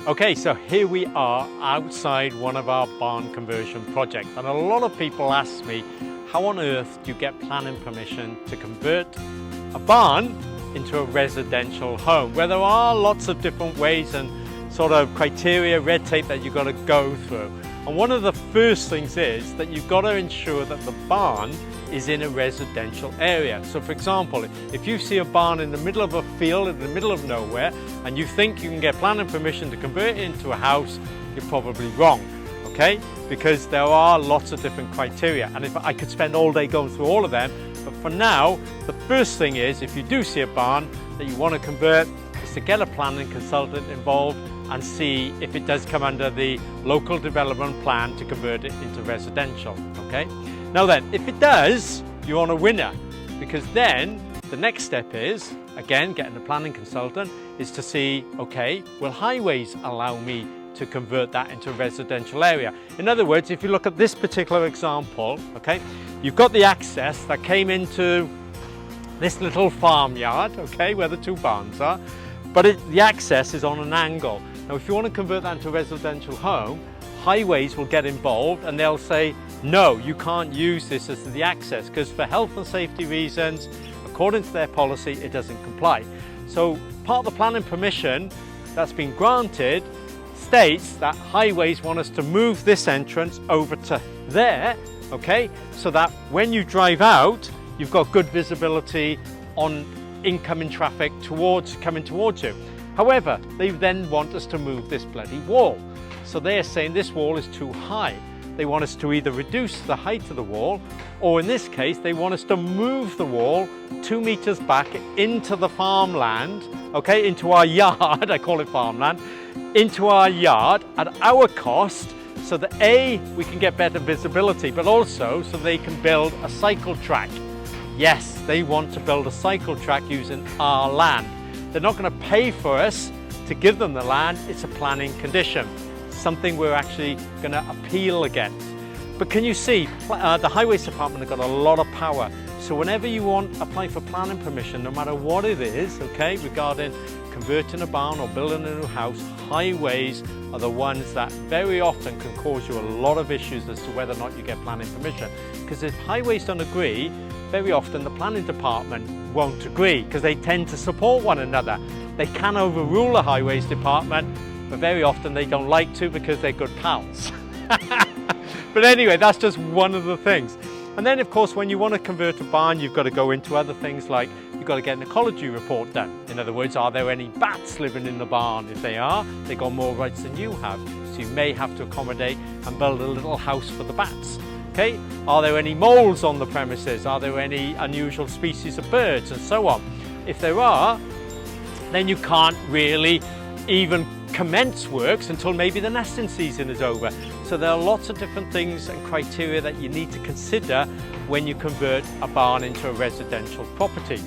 Okay, so here we are outside one of our barn conversion projects, and a lot of people ask me, how on earth do you get planning permission to convert a barn into a residential home, where there are lots of different ways and sort of criteria, red tape that you've got to go through. And one of the first things is that you've got to ensure that the barn is in a residential area. So for example, if you see a barn in the middle of a field, in the middle of nowhere, and you think you can get planning permission to convert it into a house, you're probably wrong, okay? Because there are lots of different criteria, and if I could spend all day going through all of them, but for now, the first thing is, if you do see a barn that you want to convert, is to get a planning consultant involved and see if it does come under the local development plan to convert it into residential, okay? Now then, if it does, you're on a winner, because then the next step is, again, getting a planning consultant, is to see, okay, will highways allow me to convert that into a residential area? In other words, if you look at this particular example, okay, you've got the access that came into this little farmyard, okay, where the two barns are, but the access is on an angle. Now, if you want to convert that into a residential home, highways will get involved and they'll say, no, you can't use this as the access, because for health and safety reasons, according to their policy, it doesn't comply. So part of the planning permission that's been granted states that highways want us to move this entrance over to there, okay, so that when you drive out, you've got good visibility on incoming traffic coming towards you. However, they then want us to move this bloody wall. So they're saying this wall is too high. They want us to either reduce the height of the wall, or in this case, they want us to move the wall 2 meters back into the farmland, okay, into our yard, I call it farmland, into our yard at our cost, so that A, we can get better visibility, but also so they can build a cycle track. Yes, they want to build a cycle track using our land. They're not going to pay for us to give them the land, it's a planning condition, something we're actually going to appeal against. But can you see, the Highways Department have got a lot of power. So whenever you apply for planning permission, no matter what it is, okay, regarding converting a barn or building a new house, highways are the ones that very often can cause you a lot of issues as to whether or not you get planning permission. Because if highways don't agree, very often the planning department won't agree, because they tend to support one another. They can overrule the highways department, but very often they don't like to, because they're good pals. But anyway, that's just one of the things. And then of course, when you want to convert a barn, you've got to go into other things like you've got to get an ecology report done. In other words, are there any bats living in the barn? If they are, they've got more rights than you have. So you may have to accommodate and build a little house for the bats. Okay? Are there any moles on the premises? Are there any unusual species of birds, and so on? If there are, then you can't really even commence works until maybe the nesting season is over. So there are lots of different things and criteria that you need to consider when you convert a barn into a residential property.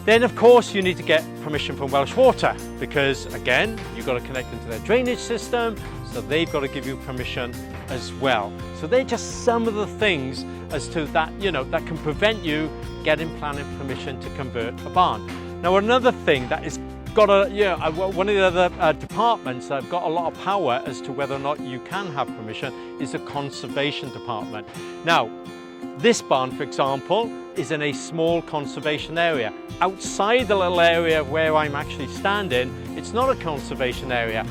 Then of course you need to get permission from Welsh Water, because again, you've got to connect into their drainage system, so they've got to give you permission as well. So they're just some of the things as to that, you know, that can prevent you getting planning permission to convert a barn. Now another thing that is got one of the other departments that have got a lot of power as to whether or not you can have permission is the conservation department. Now, this barn, for example, is in a small conservation area. Outside the little area where I'm actually standing, it's not a conservation area.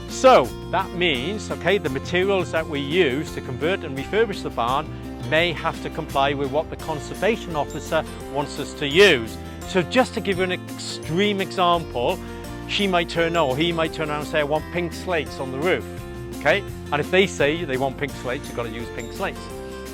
So that means, okay, the materials that we use to convert and refurbish the barn may have to comply with what the conservation officer wants us to use. So just to give you an extreme example, she might turn or he might turn around and say, I want pink slates on the roof, okay? And if they say they want pink slates, you've got to use pink slates.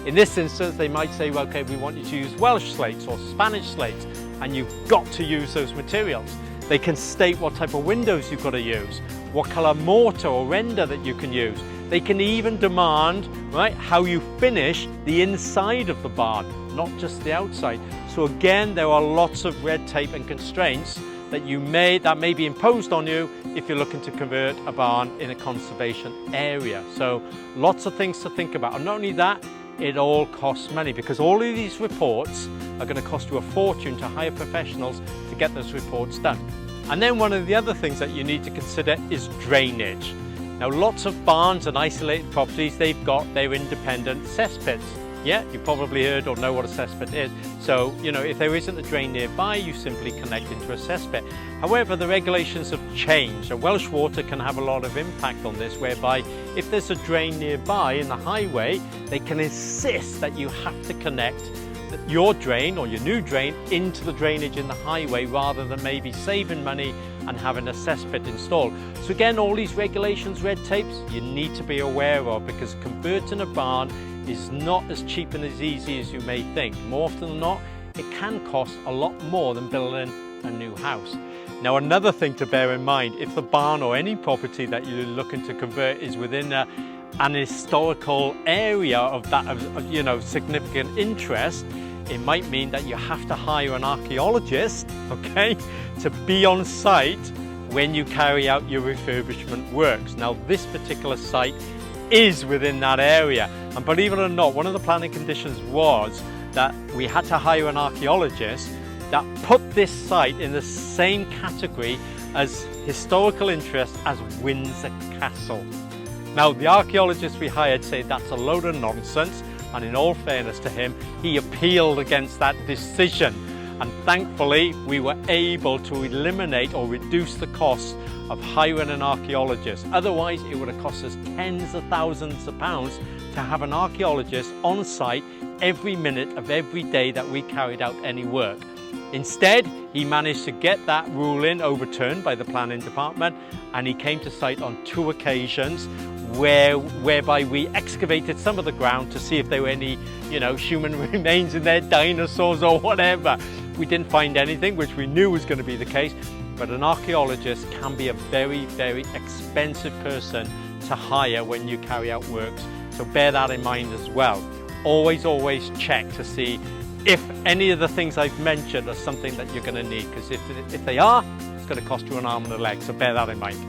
In this instance, they might say, well, okay, we want you to use Welsh slates or Spanish slates, and you've got to use those materials. They can state what type of windows you've got to use, what colour mortar or render that you can use. They can even demand, right, how you finish the inside of the barn, not just the outside. So again, there are lots of red tape and constraints that may be imposed on you if you're looking to convert a barn in a conservation area. So lots of things to think about. And not only that, it all costs money, because all of these reports are going to cost you a fortune to hire professionals to get those reports done. And then one of the other things that you need to consider is drainage. Now, lots of barns and isolated properties, they've got their independent cesspits. Yeah, you probably heard or know what a cesspit is. So, you know, if there isn't a drain nearby, you simply connect into a cesspit. However, the regulations have changed, and Welsh Water can have a lot of impact on this, whereby if there's a drain nearby in the highway, they can insist that you have to connect your drain or your new drain into the drainage in the highway, rather than maybe saving money and having a cesspit installed. So again, all these regulations, red tapes, you need to be aware of, because converting a barn is not as cheap and as easy as you may think. More often than not, it can cost a lot more than building a new house. Now, another thing to bear in mind, if the barn or any property that you're looking to convert is within an historical area of significant interest, it might mean that you have to hire an archaeologist, okay, to be on site when you carry out your refurbishment works. Now, this particular site is within that area, and believe it or not, one of the planning conditions was that we had to hire an archaeologist that put this site in the same category as historical interest as Windsor Castle. Now, the archaeologist we hired said that's a load of nonsense, and in all fairness to him, he appealed against that decision, and thankfully we were able to eliminate or reduce the cost of hiring an archaeologist. Otherwise, it would have cost us tens of thousands of pounds to have an archaeologist on site every minute of every day that we carried out any work. Instead, he managed to get that ruling overturned by the planning department, and he came to site on 2 occasions whereby we excavated some of the ground to see if there were any, human remains in there, dinosaurs or whatever. We didn't find anything, which we knew was going to be the case, but an archaeologist can be a very, very expensive person to hire when you carry out works. So bear that in mind as well. Always check to see if any of the things I've mentioned are something that you're going to need, because if they are, it's going to cost you an arm and a leg, so bear that in mind.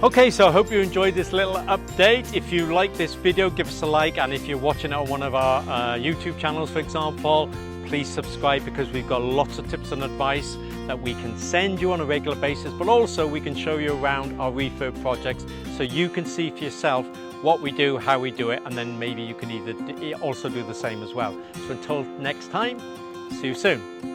Okay, so I hope you enjoyed this little update. If you like this video, give us a like, and if you're watching it on one of our YouTube channels, for example, please subscribe, because we've got lots of tips and advice that we can send you on a regular basis, but also we can show you around our refurb projects so you can see for yourself what we do, how we do it, and then maybe you can also do the same as well. So until next time, see you soon.